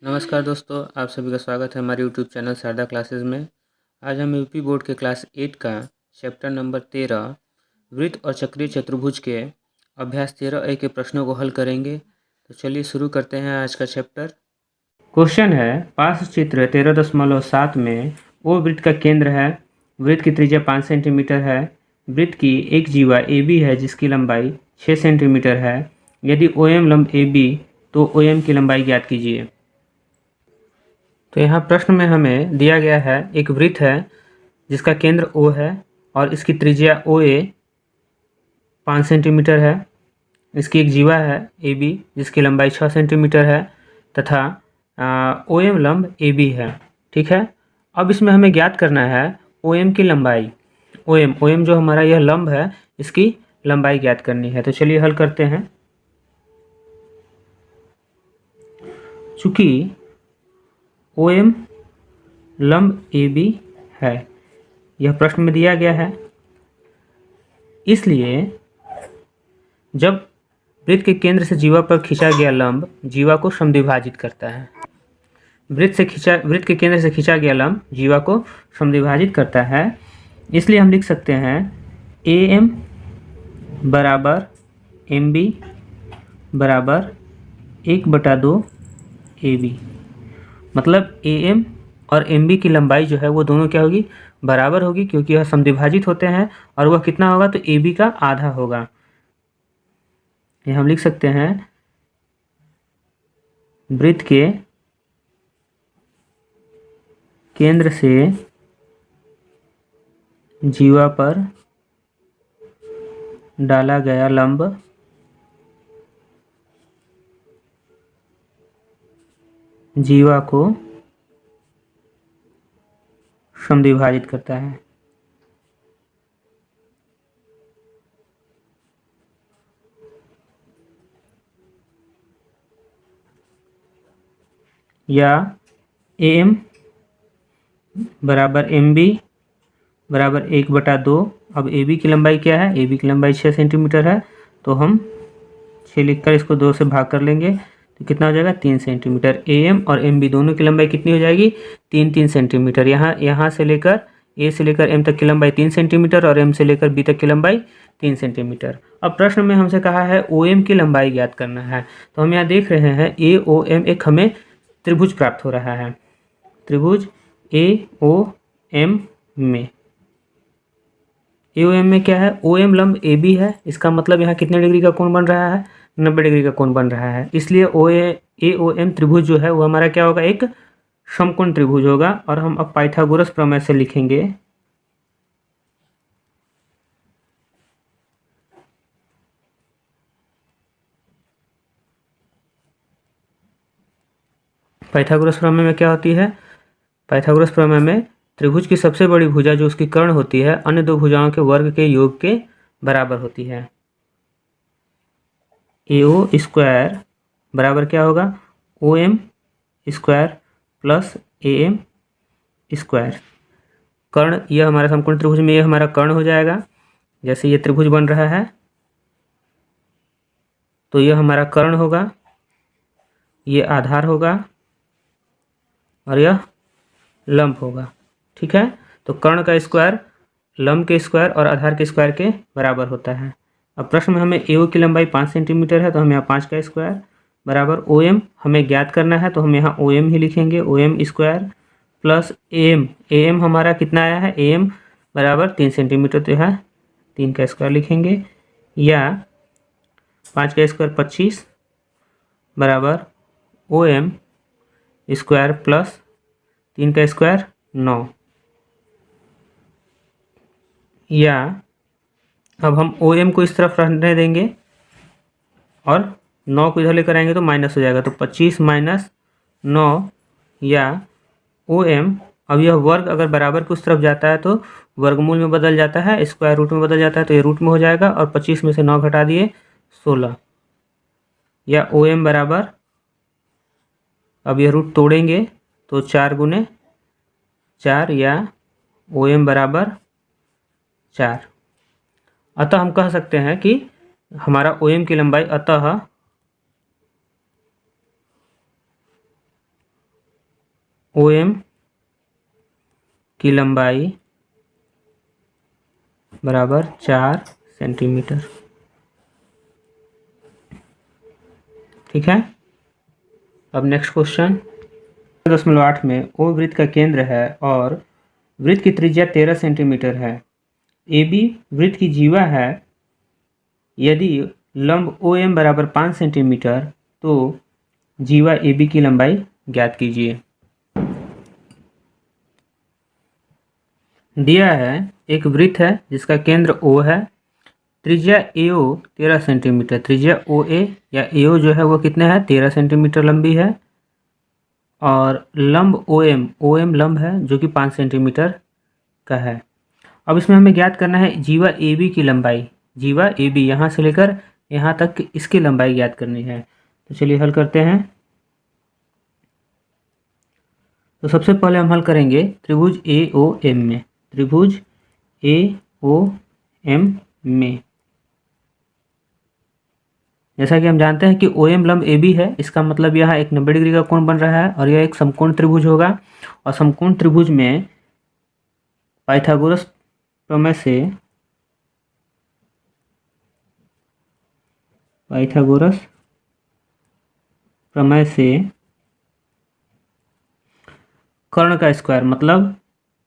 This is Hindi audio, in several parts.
नमस्कार दोस्तों, आप सभी का स्वागत है हमारे यूट्यूब चैनल शारदा क्लासेस में। आज हम यूपी बोर्ड के क्लास 8 का चैप्टर नंबर 13 वृत्त और चक्रीय चतुर्भुज के अभ्यास 13A के प्रश्नों को हल करेंगे। तो चलिए शुरू करते हैं आज का चैप्टर। क्वेश्चन है, पास चित्र 13.7 में ओ वृत्त का केंद्र है। वृत्त की त्रिज्या 5 सेंटीमीटर है। वृत्त की एक जीवा AB है जिसकी लंबाई 6 सेंटीमीटर है। यदि OM लंब AB तो OM की लंबाई ज्ञात कीजिए। तो यहाँ प्रश्न में हमें दिया गया है एक वृत्त है जिसका केंद्र O है और इसकी त्रिज्या OA 5 सेंटीमीटर है। इसकी एक जीवा है AB जिसकी लंबाई 6 सेंटीमीटर है तथा OM लंब AB है। ठीक है, अब इसमें हमें ज्ञात करना है OM की लंबाई। OM जो हमारा यह लंब है इसकी लंबाई ज्ञात करनी है। तो चलिए हल करते हैं। चूँकि OM लंब AB है, यह प्रश्न में दिया गया है, इसलिए जब वृत्त के केंद्र से जीवा पर खींचा गया लंब जीवा को समद्विभाजित करता है। वृत्त के केंद्र से खींचा गया लंब जीवा को समद्विभाजित करता है, इसलिए हम लिख सकते हैं AM बराबर MB बराबर 1/2 AB। मतलब AM और MB की लंबाई जो है वो दोनों क्या होगी, बराबर होगी, क्योंकि यह समद्विभाजित होते हैं। और वह कितना होगा, तो AB का आधा होगा। ये हम लिख सकते हैं वृत्त के केंद्र से जीवा पर डाला गया लंब जीवा को समद्विभाजित करता है। या AM बराबर MB बराबर 1/2। अब AB की लंबाई क्या है, AB की लंबाई 6 सेंटीमीटर है, तो हम 6 लिखकर इसको 2 से भाग कर लेंगे तो कितना हो जाएगा, 3 सेंटीमीटर। AM और MB दोनों की लंबाई कितनी हो जाएगी, 3 सेंटीमीटर। यहाँ से लेकर A से लेकर M तक की लंबाई 3 सेंटीमीटर और M से लेकर B तक की लंबाई 3 सेंटीमीटर। अब प्रश्न में हमसे कहा है OM की लंबाई ज्ञात करना है। तो हम यहाँ देख रहे हैं AOM एक हमें त्रिभुज प्राप्त हो रहा है। त्रिभुज AOM में क्या है, OM लंब AB है, इसका मतलब यहाँ कितने डिग्री का कोण बन रहा है, 90 डिग्री का कोण बन रहा है। इसलिए AOM त्रिभुज जो है वो हमारा क्या होगा, एक समकोण त्रिभुज होगा। और हम अब पाइथागोरस प्रमेय से लिखेंगे पाइथागोरस प्रमेय में क्या होती है, पाइथागोरस प्रमेय में त्रिभुज की सबसे बड़ी भुजा जो उसकी कर्ण होती है अन्य दो भुजाओं के वर्ग के योग के बराबर होती है। AO स्क्वायर बराबर क्या होगा, OM square plus AM square. कर्ण, यह हमारा समकोण त्रिभुज में यह हमारा कर्ण हो जाएगा। जैसे ये त्रिभुज बन रहा है तो यह हमारा कर्ण होगा, ये आधार होगा और यह लंब होगा। ठीक है, तो कर्ण का स्क्वायर लंब के स्क्वायर और आधार के स्क्वायर के बराबर होता है। अब प्रश्न में हमें AO की लंबाई 5 सेंटीमीटर है, तो हम यहाँ 5 का स्क्वायर बराबर OM हमें ज्ञात करना है, तो हम यहाँ OM ही लिखेंगे, OM स्क्वायर प्लस AM हमारा कितना आया है, AM बराबर 3 सेंटीमीटर, तो यहाँ 3 का स्क्वायर लिखेंगे। या 5 का स्क्वायर 25 बराबर OM स्क्वायर प्लस 3 का स्क्वायर 9। या अब हम OM को इस तरफ रहने देंगे और 9 को इधर लेकर आएंगे तो माइनस हो जाएगा, तो 25 माइनस 9। या OM, अब यह वर्ग अगर बराबर की उस तरफ जाता है तो वर्गमूल में बदल जाता है, स्क्वायर रूट में बदल जाता है, तो ये रूट में हो जाएगा। और 25 में से 9 घटा दिए 16। या OM बराबर, अब यह रूट तोड़ेंगे तो 4 गुने 4, या OM बराबर 4। अतः हम कह सकते हैं कि हमारा OM की लंबाई अतः OM की लंबाई बराबर 4 सेंटीमीटर। ठीक है। अब नेक्स्ट क्वेश्चन 0.8 में O वृत्त का केंद्र है और वृत्त की त्रिज्या 13 सेंटीमीटर है। AB वृत्त की जीवा है। यदि लंब OM बराबर 5 सेंटीमीटर तो जीवा AB की लंबाई ज्ञात कीजिए। दिया है एक वृत्त है जिसका केंद्र O है, त्रिज्या AO 13 सेंटीमीटर। त्रिज्या OA या AO जो है वो कितने है 13 सेंटीमीटर लंबी है, और लंब OM लंब है जो कि 5 सेंटीमीटर का है। अब इसमें हमें ज्ञात करना है जीवा AB की लंबाई। जीवा AB यहाँ से लेकर यहाँ तक इसकी लंबाई ज्ञात करनी है। तो चलिए हल करते हैं। तो सबसे पहले हम हल करेंगे त्रिभुज AOM में। त्रिभुज AOM में जैसा कि हम जानते हैं कि OM लंब AB है, इसका मतलब यहाँ एक 90 डिग्री का कोण बन रहा है और यह एक समकोण त्रिभुज होगा। और समकोण त्रिभुज में पाइथागोरस प्रमेय से कर्ण का स्क्वायर मतलब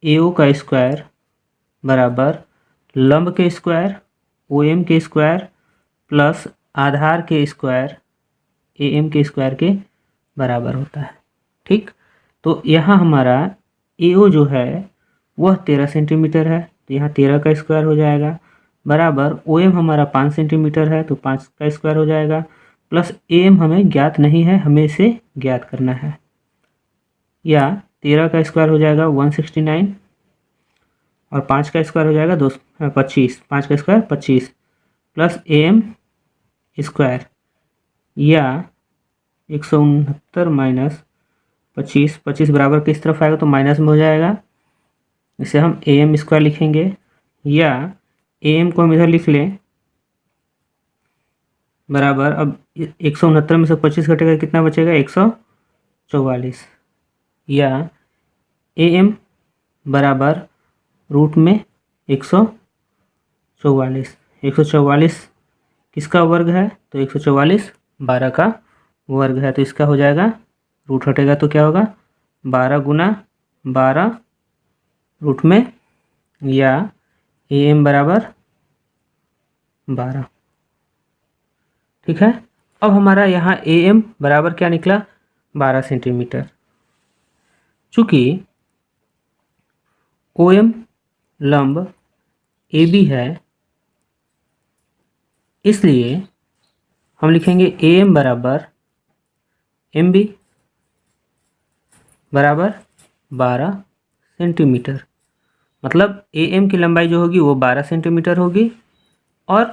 AO का स्क्वायर बराबर लंब के स्क्वायर OM के स्क्वायर प्लस आधार के स्क्वायर AM के स्क्वायर के बराबर होता है। ठीक, तो यहाँ हमारा AO जो है वह 13 सेंटीमीटर है, तो यहाँ 13 का स्क्वायर हो जाएगा, बराबर OM हमारा 5 सेंटीमीटर है तो 5 का स्क्वायर हो जाएगा, प्लस AM हमें ज्ञात नहीं है, हमें इसे ज्ञात करना है। या 13 का स्क्वायर हो जाएगा 169 और 5 का स्क्वायर हो जाएगा 25, 5 का स्क्वायर 25 प्लस AM स्क्वायर या 169 माइनस 25, 25 बराबर किस तरफ आएगा तो माइनस में हो जाएगा, इसे हम AM स्क्वायर लिखेंगे। या AM को हम इधर लिख लें बराबर, अब 169 में से 25 घटेगा कितना बचेगा 144, या AM बराबर रूट में 144। 144 किसका वर्ग है तो 144 12 का वर्ग है, तो इसका हो जाएगा रूट हटेगा तो क्या होगा 12 गुना 12 रूट में, या AM बराबर 12। ठीक है। अब हमारा यहाँ AM बराबर क्या निकला 12 सेंटीमीटर। चूँकि OM लंब AB है इसलिए हम लिखेंगे AM बराबर MB बराबर 12 सेंटीमीटर। मतलब AM की लंबाई जो होगी वो 12 सेंटीमीटर होगी और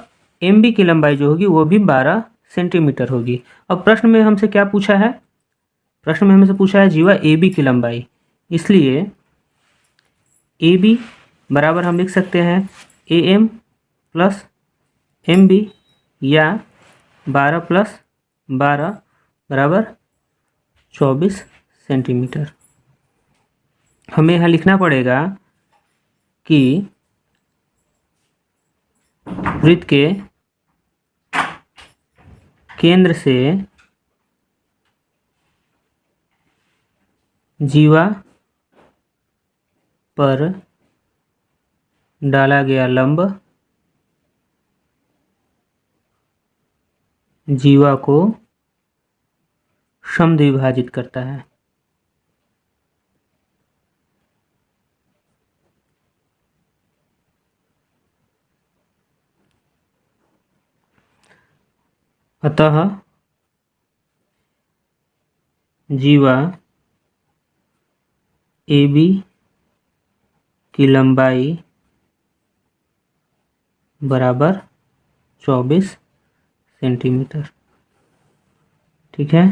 MB की लंबाई जो होगी वो भी 12 सेंटीमीटर होगी। अब प्रश्न में हमसे क्या पूछा है, प्रश्न में हमसे पूछा है जीवा AB की लंबाई, इसलिए AB बराबर हम लिख सकते हैं AM प्लस MB या 12 प्लस 12 बराबर 24 सेंटीमीटर। हमें यहाँ लिखना पड़ेगा कि वृत्त के केंद्र से जीवा पर डाला गया लंब जीवा को समद्विभाजित करता है। अतः जीवा AB की लंबाई बराबर 24 सेंटीमीटर। ठीक है,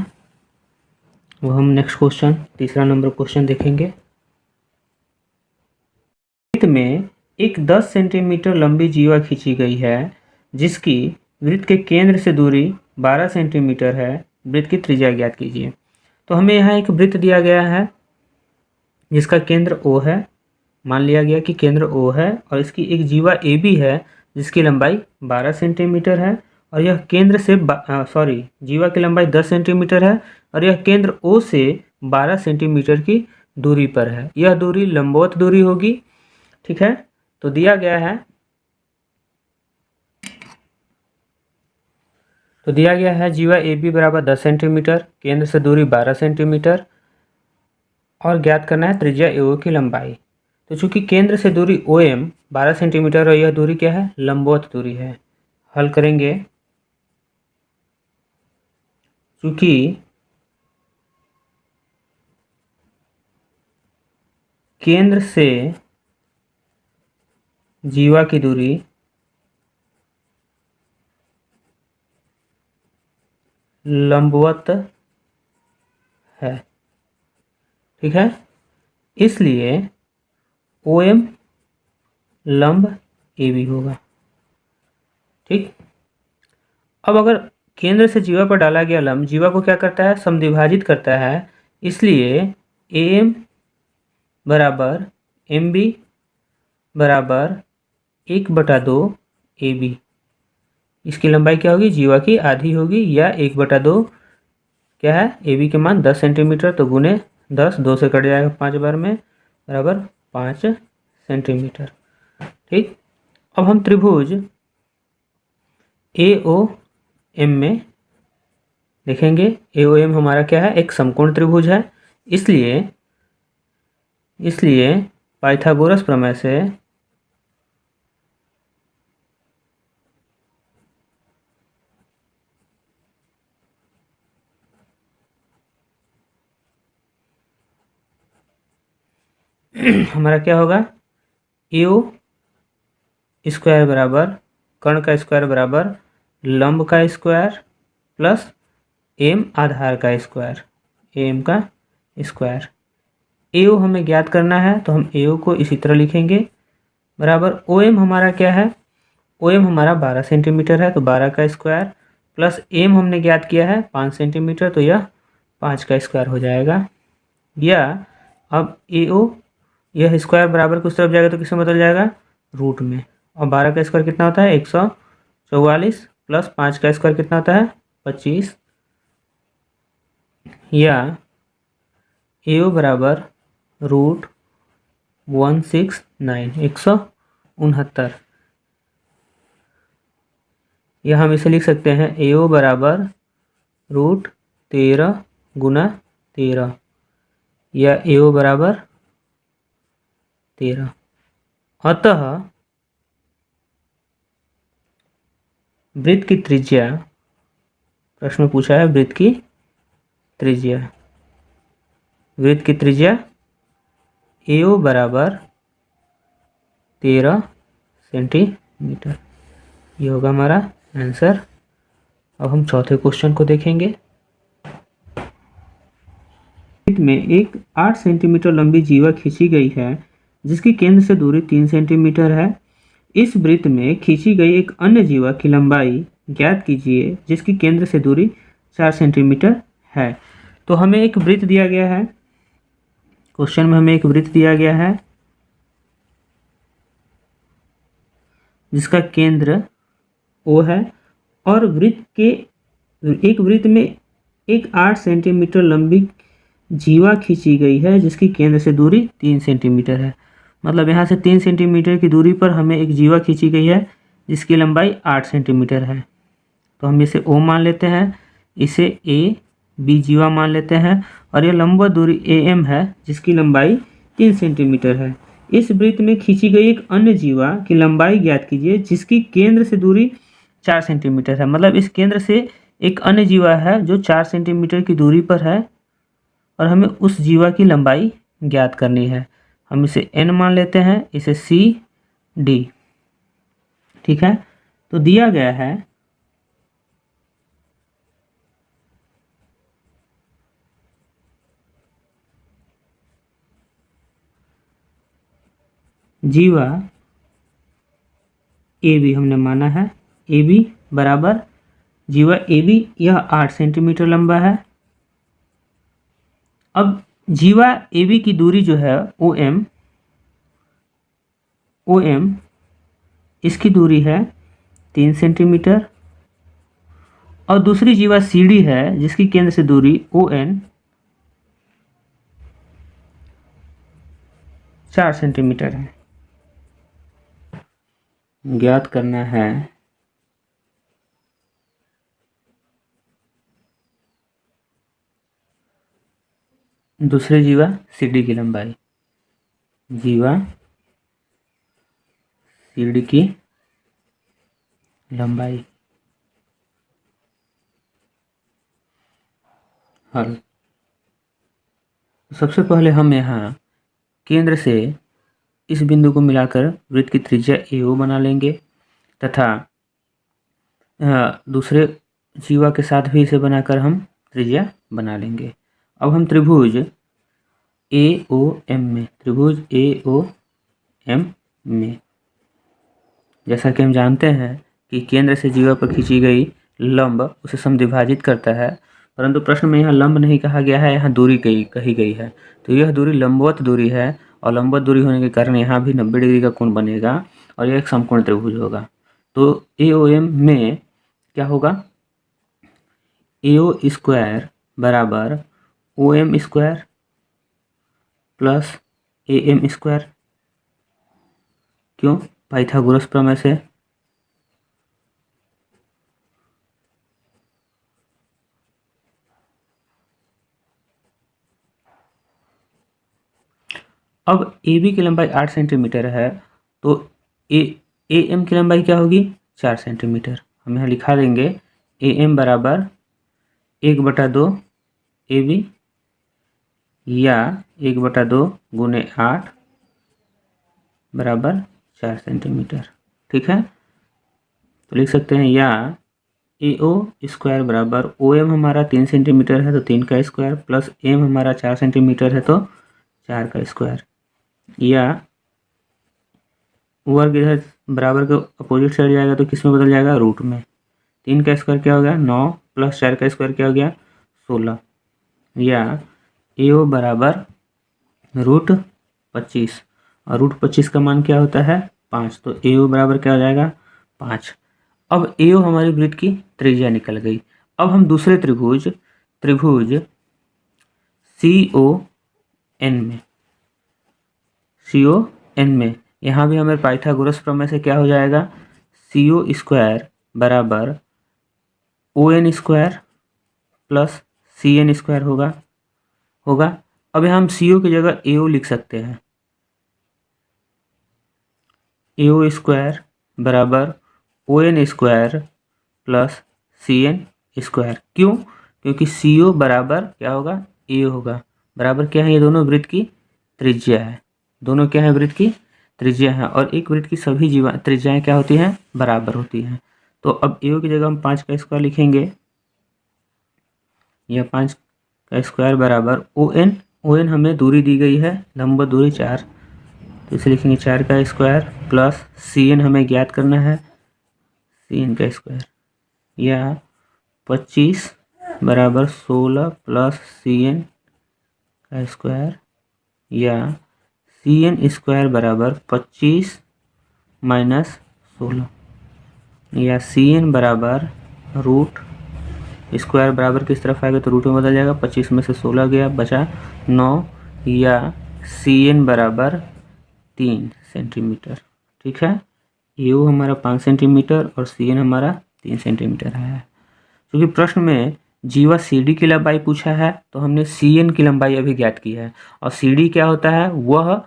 वो हम नेक्स्ट क्वेश्चन तीसरा नंबर क्वेश्चन देखेंगे। वृत्त में एक 10 सेंटीमीटर लंबी जीवा खींची गई है जिसकी वृत्त के केंद्र से दूरी 12 सेंटीमीटर है। वृत्त की त्रिज्या ज्ञात कीजिए। तो हमें यहाँ एक वृत्त दिया गया है जिसका केंद्र O है, मान लिया गया कि केंद्र O है और इसकी एक जीवा AB है जिसकी लंबाई 12 सेंटीमीटर है और यह केंद्र से जीवा की लंबाई 10 सेंटीमीटर है और यह केंद्र O से 12 सेंटीमीटर की दूरी पर है। यह दूरी लंबवत दूरी होगी। ठीक है, तो दिया गया है जीवा AB बराबर 10 सेंटीमीटर, केंद्र से दूरी 12 सेंटीमीटर और ज्ञात करना है त्रिज्या AO की लंबाई। तो चूंकि केंद्र से दूरी OM 12 सेंटीमीटर और यह दूरी क्या है, लंबवत दूरी है। हल करेंगे। चूंकि केंद्र से जीवा की दूरी लंबवत है, ठीक है, इसलिए OM लंब AB होगा। ठीक, अब अगर केंद्र से जीवा पर डाला गया लंब जीवा को क्या करता है, समद्विभाजित करता है, इसलिए AM बराबर MB बराबर 1/2 AB। इसकी लंबाई क्या होगी, जीवा की आधी होगी या 1/2 क्या है, AB के मान 10 सेंटीमीटर, तो गुने 10, 2 से कट जाएगा 5 बार में, बराबर 5 सेंटीमीटर। ठीक, अब हम त्रिभुज AOM में देखेंगे। AOM हमारा क्या है, एक समकोण त्रिभुज है, इसलिए पाइथागोरस प्रमेय से हमारा क्या होगा, AO स्क्वायर बराबर कर्ण का स्क्वायर बराबर लंब का स्क्वायर प्लस M आधार का स्क्वायर, AM का स्क्वायर। AO हमें ज्ञात करना है तो हम AO को इसी तरह लिखेंगे, बराबर OM हमारा क्या है, OM हमारा 12 सेंटीमीटर है, तो 12 का स्क्वायर प्लस M हमने ज्ञात किया है 5 सेंटीमीटर, तो यह 5 का स्क्वायर हो जाएगा। या अब AO यह स्क्वायर बराबर की उस तरफ जाएगा तो किसमें बदल जाएगा, रूट में, और 12 का स्क्वायर कितना होता है, 144 प्लस 5 का स्क्वायर कितना होता है, 25। या AO बराबर √169 169। या हम इसे लिख सकते हैं AO बराबर √13 गुना 13, या AO बराबर 13। अतः वृत्त की त्रिज्या, प्रश्न में पूछा है वृत्त की त्रिज्या AO बराबर 13 सेंटीमीटर। ये होगा हमारा आंसर। अब हम चौथे क्वेश्चन को देखेंगे। वृत्त में एक 8 सेंटीमीटर लंबी जीवा खींची गई है जिसकी केंद्र से दूरी 3 सेंटीमीटर है। इस वृत्त में खींची गई एक अन्य जीवा की लंबाई ज्ञात कीजिए जिसकी केंद्र से दूरी 4 सेंटीमीटर है। तो हमें एक वृत्त दिया गया है, क्वेश्चन में हमें एक वृत्त दिया गया है जिसका केंद्र O है और एक वृत्त में एक 8 सेंटीमीटर लंबी जीवा खींची गई है जिसकी केंद्र से दूरी 3 सेंटीमीटर है। मतलब यहाँ से 3 सेंटीमीटर की दूरी पर हमें एक जीवा खींची गई है जिसकी लंबाई 8 सेंटीमीटर है। तो हम इसे O मान लेते हैं, इसे AB जीवा मान लेते हैं और यह लंबवत दूरी AM है जिसकी लंबाई 3 सेंटीमीटर है। इस वृत्त में खींची गई एक अन्य जीवा की लंबाई ज्ञात कीजिए जिसकी केंद्र से दूरी 4 सेंटीमीटर है। मतलब इस केंद्र से एक अन्य जीवा है जो 4 सेंटीमीटर की दूरी पर है और हमें उस जीवा की लंबाई ज्ञात करनी है। हम इसे N मान लेते हैं, इसे CD। ठीक है, तो दिया गया है जीवा AB हमने माना है, AB बराबर जीवा AB यह 8 सेंटीमीटर लंबा है। अब जीवा AB की दूरी जो है OM इसकी दूरी है 3 सेंटीमीटर, और दूसरी जीवा CD है जिसकी केंद्र से दूरी ON 4 सेंटीमीटर है। ज्ञात करना है दूसरे जीवा CD की लंबाई। जीवा CD की लंबाई। हल। सबसे पहले हम यहाँ केंद्र से इस बिंदु को मिलाकर वृत्त की त्रिज्या AO बना लेंगे, तथा दूसरे जीवा के साथ भी इसे बनाकर हम त्रिज्या बना लेंगे। अब हम त्रिभुज AOM में जैसा कि हम जानते हैं कि केंद्र से जीवा पर खींची गई लंब उसे समद्विभाजित करता है, परंतु प्रश्न में यहाँ लंब नहीं कहा गया है, यहाँ दूरी कही गई है। तो यह दूरी लंबवत दूरी है, और लंबवत दूरी होने के कारण यहाँ भी 90 डिग्री का कोण बनेगा और यह एक समकोण त्रिभुज होगा। तो AOM में क्या होगा, AO स्क्वायर बराबर OM square plus AM square. क्यों? पाइथागोरस प्रमेय से। अब AB की लंबाई 8 सेंटीमीटर है, तो AM की लंबाई क्या होगी, 4 सेंटीमीटर। हम यहाँ लिखा देंगे AM बराबर 1/2 AB या 1/2 गुने 8 बराबर 4 सेंटीमीटर। ठीक है, तो लिख सकते हैं या AO स्क्वायर बराबर OM हमारा 3 सेंटीमीटर है तो 3 का स्क्वायर, प्लस M हमारा 4 सेंटीमीटर है तो 4 का स्क्वायर, या वर्ग इधर बराबर के अपोजिट साइड जाएगा तो किस में बदल जाएगा, रूट में। 3 का स्क्वायर क्या हो गया, 9, प्लस 4 का स्क्वायर क्या हो गया, 16, या AO बराबर √25, और √25 का मान क्या होता है, 5, तो AO बराबर क्या हो जाएगा, 5। अब AO हमारी वृत्त की त्रिज्या निकल गई। अब हम दूसरे त्रिभुज CON में यहाँ भी हमें पाइथागोरस प्रमेय से क्या हो जाएगा, CO स्क्वायर बराबर ON square plus CN square होगा। अब यहाँ हम CO की जगह AO लिख सकते हैं। AO स्क्वायर बराबर ON square plus CN square. क्यों? क्योंकि CO बराबर क्या होगा, AO होगा। बराबर क्या है, ये दोनों वृत्त की त्रिज्या है। दोनों क्या है, वृत्त की त्रिज्या है, और एक वृत्त की सभी त्रिज्याएं क्या होती हैं, बराबर होती हैं। तो अब AO की जगह हम 5 का स्क्वायर लिखेंगे, यह 5 का स्क्वायर बराबर ON हमें दूरी दी गई है, लंबवत दूरी 4, तो इसे लिखेंगे 4 का स्क्वायर प्लस CN हमें ज्ञात करना है, CN का स्क्वायर, या 25 बराबर 16 प्लस CN का स्क्वायर, या CN स्क्वायर बराबर 25 माइनस 16, या CN बराबर रूट स्क्वायर बराबर किस तरफ आएगा तो रूट में बदल जाएगा, 25 में से 16 गया बचा 9, या CN बराबर 3 सेंटीमीटर। ठीक है, AO हमारा 5 सेंटीमीटर और CN हमारा 3 सेंटीमीटर है। क्योंकि प्रश्न में जीवा CD की लंबाई पूछा है तो हमने CN की लंबाई अभी ज्ञात की है, और CD क्या होता है, वह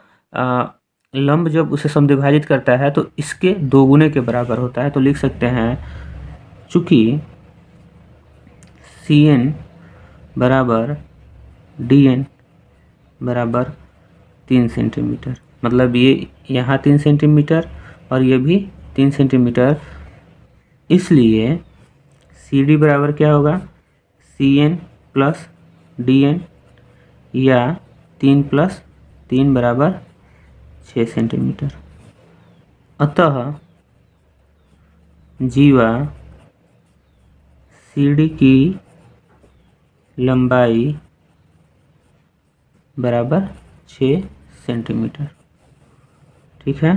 लंब जब उसे समद्विभाजित करता है तो इसके 2 गुने के बराबर होता है। तो लिख सकते हैं चूँकि CN बराबर DN बराबर 3 सेंटीमीटर, मतलब ये यहाँ 3 सेंटीमीटर और ये भी 3 सेंटीमीटर, इसलिए CD बराबर क्या होगा, CN प्लस DN, या 3 प्लस 3 बराबर 6 सेंटीमीटर। अतः जीवा CD की लंबाई बराबर 6 सेंटीमीटर। ठीक है,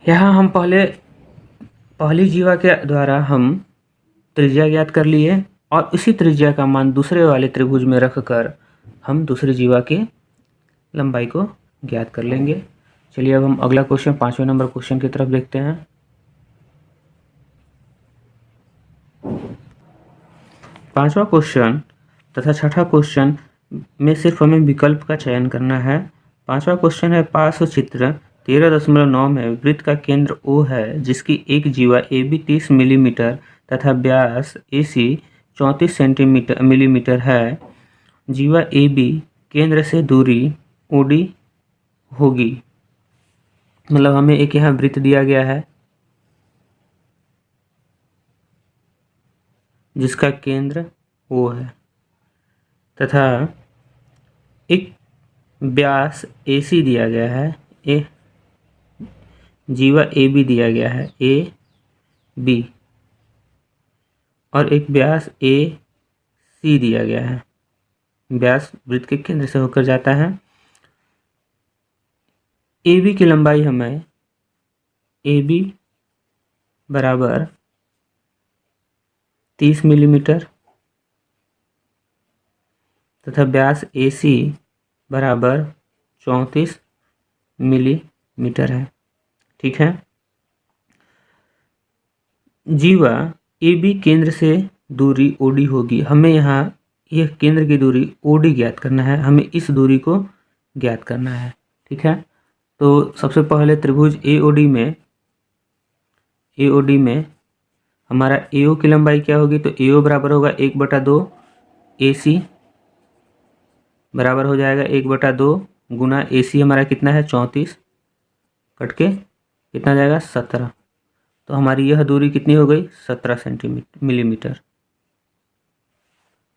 यहाँ हम पहली जीवा के द्वारा हम त्रिज्या ज्ञात कर लिए और उसी त्रिज्या का मान दूसरे वाले त्रिभुज में रखकर हम दूसरी जीवा की लंबाई को ज्ञात कर लेंगे। चलिए अब हम अगला क्वेश्चन 5वें नंबर क्वेश्चन की तरफ देखते हैं। 5वां क्वेश्चन तथा 6ठा क्वेश्चन में सिर्फ हमें विकल्प का चयन करना है। 5वां क्वेश्चन है, पार्श्व चित्र 13.9 में वृत्त का केंद्र O है जिसकी एक जीवा AB 30 मिलीमीटर तथा व्यास AC 34 मिलीमीटर है। जीवा AB केंद्र से दूरी OD होगी। मतलब हमें एक यहाँ वृत्त दिया गया है जिसका केंद्र O है तथा एक व्यास AC दिया गया है, जीवा AB दिया गया है AB और एक व्यास AC दिया गया है। व्यास वृत्त के केंद्र से होकर जाता है। AB की लंबाई हमें AB बराबर 30 मिलीमीटर तथा व्यास AC बराबर 34 मिलीमीटर है। ठीक है, जीवा AB केंद्र से दूरी OD होगी। हमें यहाँ यह केंद्र की दूरी OD ज्ञात करना है, हमें इस दूरी को ज्ञात करना है। ठीक है, तो सबसे पहले त्रिभुज AOD में हमारा AO की लंबाई क्या होगी, तो AO बराबर होगा 1/2 AC बराबर हो जाएगा 1/2 गुना AC हमारा कितना है 34 कट के कितना जाएगा 17। तो हमारी यह दूरी कितनी हो गई 17 मिलीमीटर।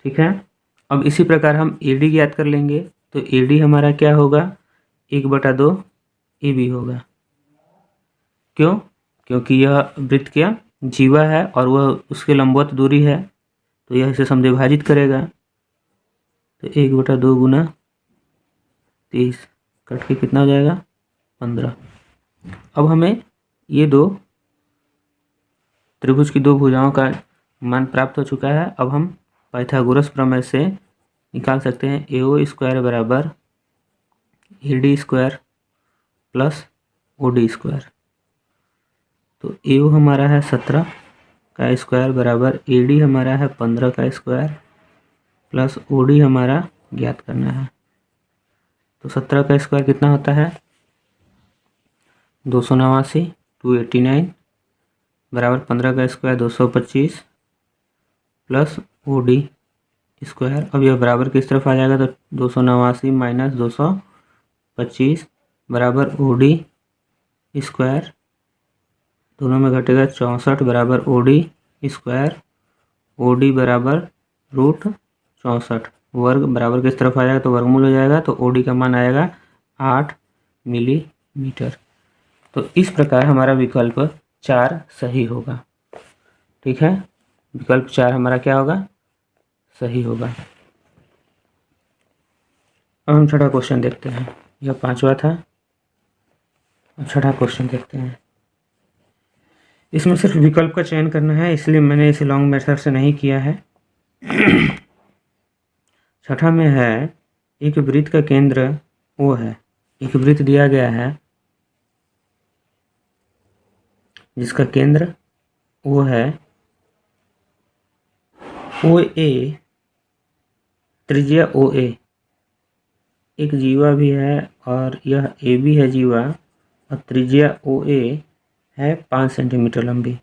ठीक है, अब इसी प्रकार हम AD ज्ञात कर लेंगे। तो AD हमारा क्या होगा 1/2 AB होगा। क्यों? क्योंकि यह वृत्त क्या जीवा है और वह उसके लंबवत दूरी है, तो यह इसे समद्विभाजित करेगा। तो 1/2 गुना 30 कट के कितना हो जाएगा 15। अब हमें ये दो त्रिभुज की दो भुजाओं का मान प्राप्त हो चुका है। अब हम पाइथागोरस प्रमेय से निकाल सकते हैं AO स्क्वायर बराबर AD square plus OD square. तो AO हमारा है 17 का स्क्वायर बराबर AD हमारा है 15 का स्क्वायर प्लस OD हमारा ज्ञात करना है। तो 17 का स्क्वायर कितना होता है 289 289 बराबर 15 का स्क्वायर 225 प्लस OD स्क्वायर। अब यह बराबर किस तरफ आ जाएगा, तो 289 माइनस 225 बराबर OD स्क्वायर, दोनों में घटेगा 64 बराबर OD स्क्वायर। OD बराबर √64 वर्ग बराबर किस तरफ आ जाएगा, तो वर्गमूल हो जाएगा। तो OD का मान आएगा 8 मिलीमीटर। तो इस प्रकार हमारा विकल्प 4 सही होगा। ठीक है, विकल्प 4 हमारा क्या होगा सही होगा। अब हम छठा क्वेश्चन देखते हैं। यह 5वां था, अब छठा क्वेश्चन देखते हैं। इसमें सिर्फ विकल्प का चयन करना है, इसलिए मैंने इसे लॉन्ग मेथड से नहीं किया है। छठा में है एक वृत्त का केंद्र O है। एक वृत्त दिया गया है जिसका केंद्र O है, OA त्रिज्या OA, एक जीवा भी है और यह AB है जीवा, और त्रिज्या OA है 5 सेंटीमीटर लंबी।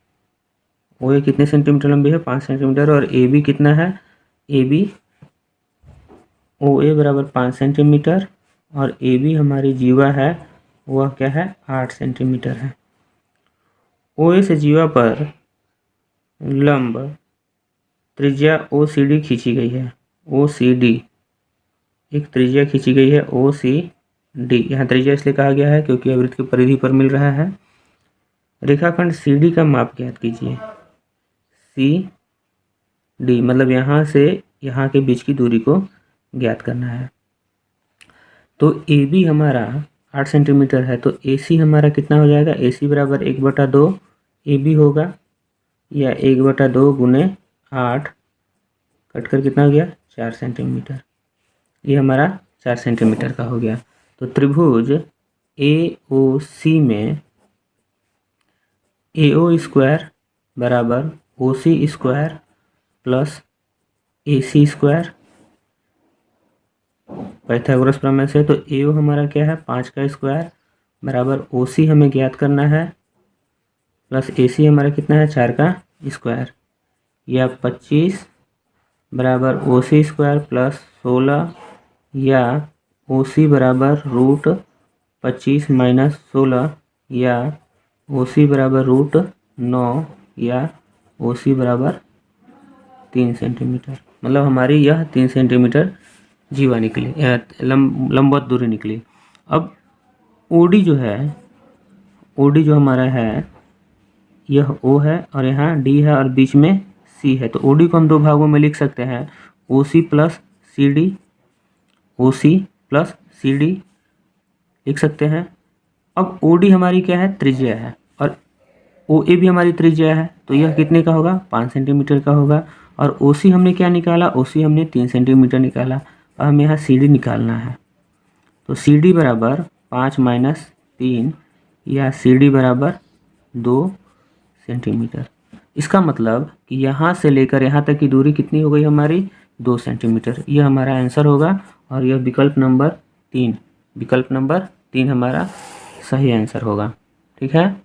OA कितने सेंटीमीटर लंबी है 5 सेंटीमीटर, और AB कितना है AB OA बराबर 5 सेंटीमीटर और AB हमारी जीवा है वह क्या है 8 सेंटीमीटर है। OA से जीवा पर लंब त्रिज्या OCD खींची गई है। OCD एक त्रिज्या खींची गई है OCD। यहाँ त्रिज्या इसलिए कहा गया है क्योंकह यह वृत्त की परिधि पर मिल रहा है। रेखाखंड CD का माप ज्ञात कीजिए। CD मतलब यहाँ से यहाँ के बीच की दूरी को ज्ञात करना है। तो AB हमारा 8 सेंटीमीटर है, तो AC हमारा कितना हो जाएगा? AC बराबर 1/2 AB होगा, या 1/2 गुने 8 कटकर कितना हो गया? 4 सेंटीमीटर। ये हमारा 4 सेंटीमीटर का हो गया। तो त्रिभुज AOC में AO स्क्वायर बराबर OC square plus AC square, Pythagoras प्रमेय से। तो AO हमारा क्या है? 5 का स्क्वायर बराबर OC हमें ज्ञात करना है, प्लस AC हमारा कितना है? 4 का स्क्वायर, या 25 बराबर OC स्क्वायर प्लस 16, या OC बराबर √25 माइनस 16, या OC बराबर √9, या OC बराबर 3 सेंटीमीटर। मतलब हमारी यह 3 सेंटीमीटर जीवा निकली, लंबवत दूरी निकली। अब OD जो है, OD जो हमारा है, यह O है और यहाँ D है और बीच में C है। तो OD को हम दो भागों में लिख सकते हैं, OC plus CD, OC plus CD लिख सकते हैं। अब OD हमारी क्या है? त्रिज्या है, और OA भी हमारी त्रिज्या है। तो यह कितने का होगा? 5 सेंटीमीटर का होगा। और OC हमने क्या निकाला? OC हमने 3 सेंटीमीटर निकाला। अब हमें यहाँ CD निकालना है। तो CD बराबर 5 माइनस 3, या CD बराबर 2 सेंटीमीटर। इसका मतलब कि यहाँ से लेकर यहाँ तक की दूरी कितनी हो गई हमारी? 2 सेंटीमीटर। यह हमारा आंसर होगा, और यह विकल्प नंबर 3 हमारा सही आंसर होगा। ठीक है।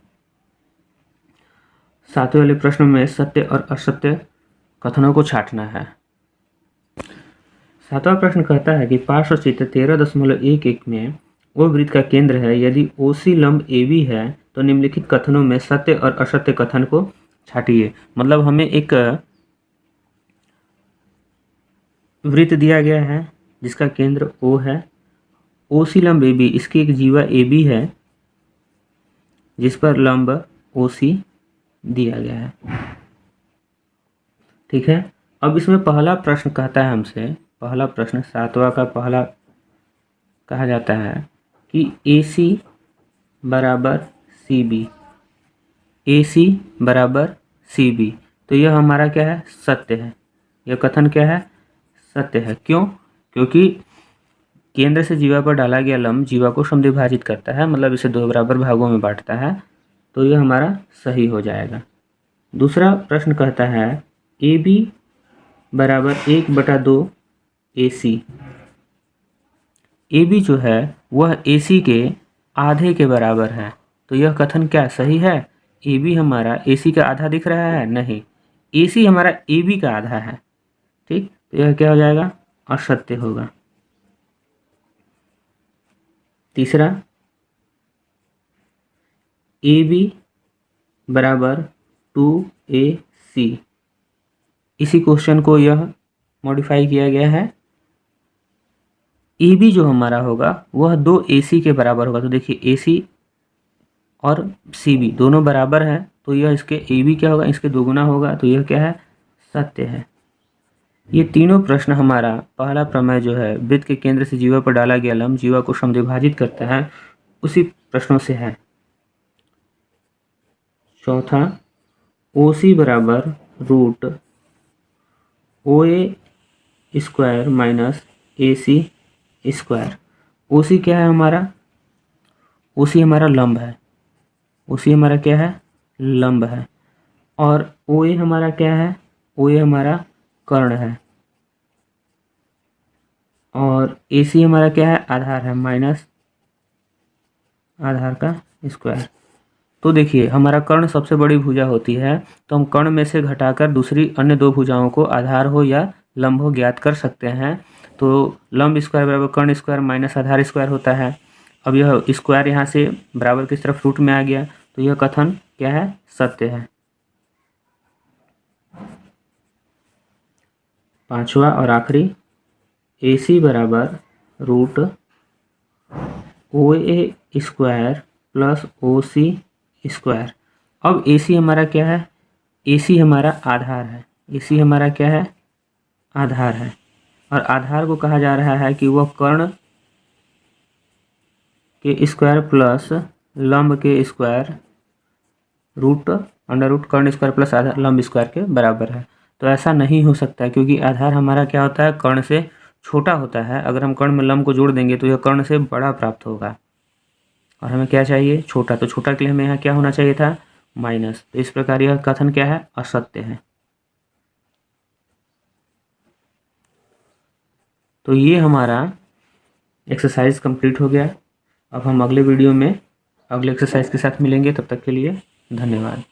7वें वाले प्रश्न में सत्य और असत्य कथनों को छांटना है। 7वां प्रश्न कहता है कि पार्श्व चित्र 13.11 में वो वृत्त का केंद्र है, यदि OC लंब AB है तो निम्नलिखित कथनों में सत्य और असत्य कथन को छांटिए। मतलब हमें एक वृत्त दिया गया है जिसका केंद्र O है, OC लंब AB, इसकी एक जीवा AB है जिस पर लंब OC दिया गया है। ठीक है। अब इसमें पहला प्रश्न कहता है हमसे, पहला प्रश्न 7वां का पहला कहा जाता है कि AC बराबर CB, AC बराबर CB। तो यह हमारा क्या है? सत्य है। यह कथन क्या है? सत्य है। क्यों? क्योंकि केंद्र से जीवा पर डाला गया लंब जीवा को समद्विभाजित करता है, मतलब इसे 2 बराबर भागों में बांटता है। तो यह हमारा सही हो जाएगा। दूसरा प्रश्न कहता है AB बराबर 1/2 AC। AB जो है वह AC के आधे के बराबर है। तो यह कथन क्या सही है? AB हमारा AC का आधा दिख रहा है? नहीं, AC हमारा AB का आधा है। ठीक, तो यह क्या हो जाएगा? असत्य होगा। तीसरा, AB बराबर 2AC। इसी क्वेश्चन को यह मॉडिफाई किया गया है। AB जो हमारा होगा वह 2AC के बराबर होगा। तो देखिए AC और CB दोनों बराबर है, तो यह इसके AB क्या होगा? इसके दोगुना होगा। तो यह क्या है? सत्य है। ये तीनों प्रश्न हमारा पहला प्रमेय जो है वृत्त के केंद्र से जीवा पर डाला गया लंब जीवा को समद्विभाजित करता है, उसी प्रश्नों से है। चौथा, OC बराबर √OA square minus AC square. OC क्या है हमारा? OC हमारा लंब है। OC हमारा क्या है? लंब है। और OA हमारा क्या है? OA हमारा कर्ण है। और AC हमारा क्या है? आधार है, माइनस आधार का स्क्वायर। तो देखिए हमारा कर्ण सबसे बड़ी भुजा होती है, तो हम कर्ण में से घटाकर दूसरी अन्य दो भुजाओं को आधार हो या लंब हो ज्ञात कर सकते हैं। तो लंब स्क्वायर बराबर कर्ण स्क्वायर माइनस आधार स्क्वायर होता है। अब यह स्क्वायर यहाँ से बराबर की तरफ रूट में आ गया, तो यह कथन क्या है? सत्य है। पांचवा और आखिरी, AC बराबर √OA square plus OC square. अब AC हमारा क्या है? AC हमारा आधार है। AC हमारा क्या है? आधार है। और आधार को कहा जा रहा है कि वह कर्ण के स्क्वायर प्लस लंब के स्क्वायर रूट अंडर रूट कर्ण स्क्वायर प्लस आधार लंब स्क्वायर के बराबर है। तो ऐसा नहीं हो सकता है, क्योंकि आधार हमारा क्या होता है? कर्ण से छोटा होता है। अगर हम कर्ण में लंब को जोड़ देंगे तो यह कर्ण से बड़ा प्राप्त होगा, और हमें क्या चाहिए? छोटा। तो छोटा के लिए हमें यहाँ क्या होना चाहिए था? माइनस। तो इस प्रकार यह कथन क्या है? असत्य है। तो ये हमारा एक्सरसाइज कंप्लीट हो गया। अब हम अगले वीडियो में अगले एक्सरसाइज के साथ मिलेंगे। तब तक के लिए धन्यवाद।